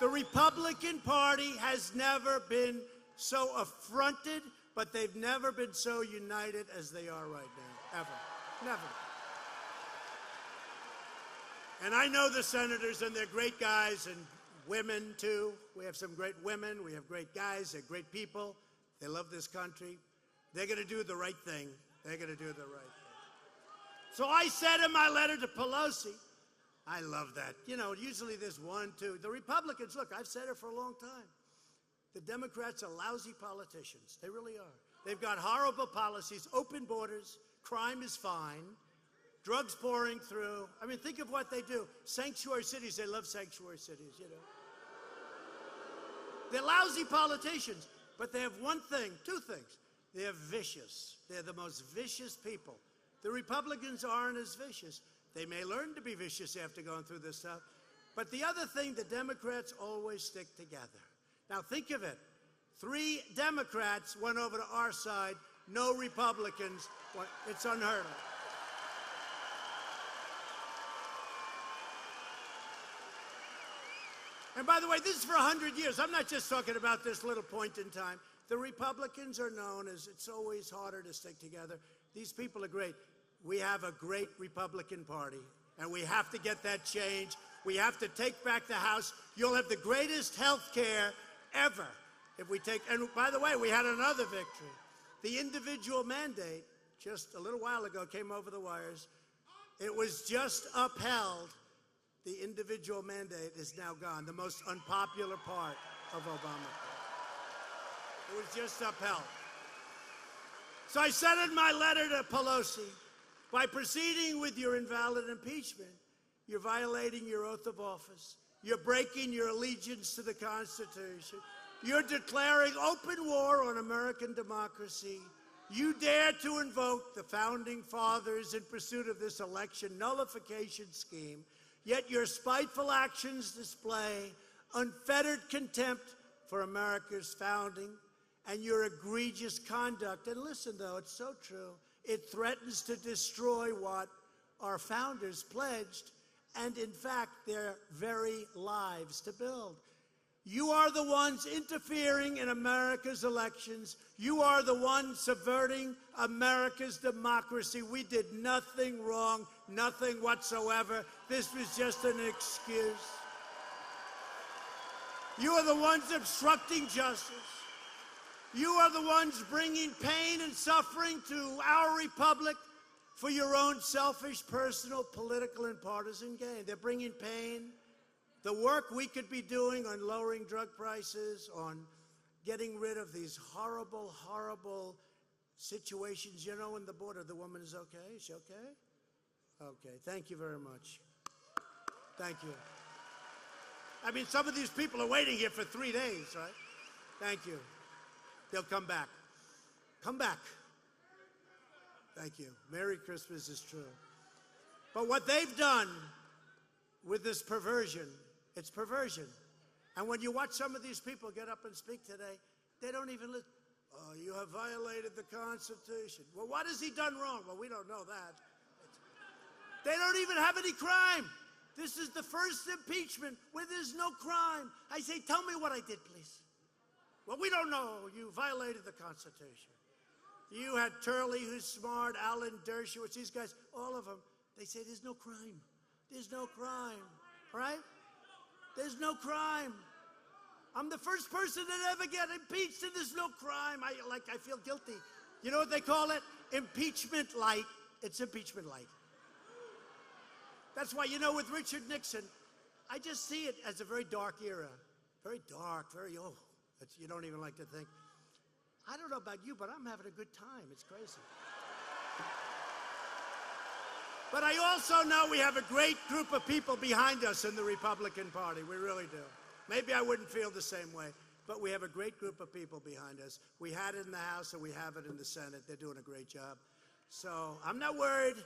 The Republican Party has never been so affronted, but they've never been so united as they are right now, ever, never. And I know the senators, and they're great guys, and women too. We have some great women, we have great guys, they're great people. They love this country. They're gonna do the right thing. They're gonna do the right thing. So I said in my letter to Pelosi, I love that. You know, usually there's one, two. The Republicans, look, I've said it for a long time. The Democrats are lousy politicians. They really are. They've got horrible policies, open borders, crime is fine, drugs pouring through. I mean, think of what they do. Sanctuary cities, they love sanctuary cities, you know. They're lousy politicians, but they have one thing, two things. They're vicious. They're the most vicious people. The Republicans aren't as vicious. They may learn to be vicious after going through this stuff. But the other thing, the Democrats always stick together. Now think of it. 3 Democrats went over to our side, no Republicans. It's unheard of. And by the way, this is for 100 years. I'm not just talking about this little point in time. The Republicans are known as it's always harder to stick together. These people are great. We have a great Republican Party, and we have to get that change. We have to take back the House. You'll have the greatest health care ever if we take, and by the way, we had another victory. The individual mandate, just a little while ago, came over the wires. It was just upheld. The individual mandate is now gone, the most unpopular part of Obamacare. It was just upheld. So I said in my letter to Pelosi, by proceeding with your invalid impeachment, you're violating your oath of office. You're breaking your allegiance to the Constitution. You're declaring open war on American democracy. You dare to invoke the Founding Fathers in pursuit of this election nullification scheme, yet your spiteful actions display unfettered contempt for America's founding and your egregious conduct. And listen, though, it's so true. It threatens to destroy what our founders pledged and, in fact, their very lives to build. You are the ones interfering in America's elections. You are the ones subverting America's democracy. We did nothing wrong, nothing whatsoever. This was just an excuse. You are the ones obstructing justice. You are the ones bringing pain and suffering to our republic for your own selfish, personal, political, and partisan gain. They're bringing pain. The work we could be doing on lowering drug prices, on getting rid of these horrible, horrible situations. You know, in the border, the woman is okay. Is she okay? Okay, thank you very much. Thank you. I mean, some of these people are waiting here for 3 days, right? Thank you. They'll come back. Come back. Thank you. Merry Christmas is true. But what they've done with this perversion, it's perversion. And when you watch some of these people get up and speak today, they don't even listen. Oh, you have violated the Constitution. Well, what has he done wrong? Well, we don't know that. They don't even have any crime. This is the first impeachment where there's no crime. I say, tell me what I did, please. Well, we don't know. You violated the Constitution. You had Turley, who's smart, Alan Dershowitz, these guys, all of them. They say there's no crime. There's no crime, right? There's no crime. I'm the first person to ever get impeached, and there's no crime. I feel guilty. You know what they call it? Impeachment light. It's impeachment light. That's why, you know, with Richard Nixon, I just see it as a very dark era. Very dark, very, you don't even like to think. I don't know about you, but I'm having a good time. It's crazy. But I also know we have a great group of people behind us in the Republican Party. We really do. Maybe I wouldn't feel the same way, but we have a great group of people behind us. We had it in the House and we have it in the Senate. They're doing a great job. So I'm not worried.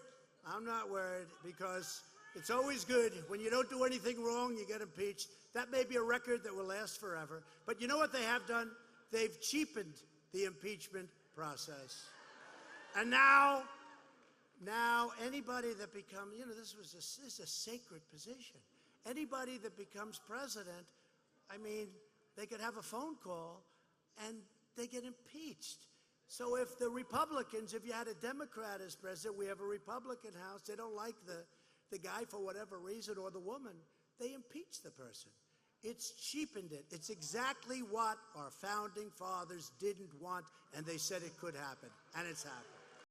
I'm not worried because it's always good. When you don't do anything wrong, you get impeached. That may be a record that will last forever. But you know what they have done? They've cheapened the impeachment process. And now anybody that becomes, you know, this is a sacred position. Anybody that becomes president I mean, they could have a phone call and they get impeached. So if the Republicans, if you had a Democrat as president, we have a Republican House, they don't like the guy for whatever reason or the woman, they impeach the person. It's cheapened it. It's exactly what our founding fathers didn't want, and they said it could happen, and it's happened.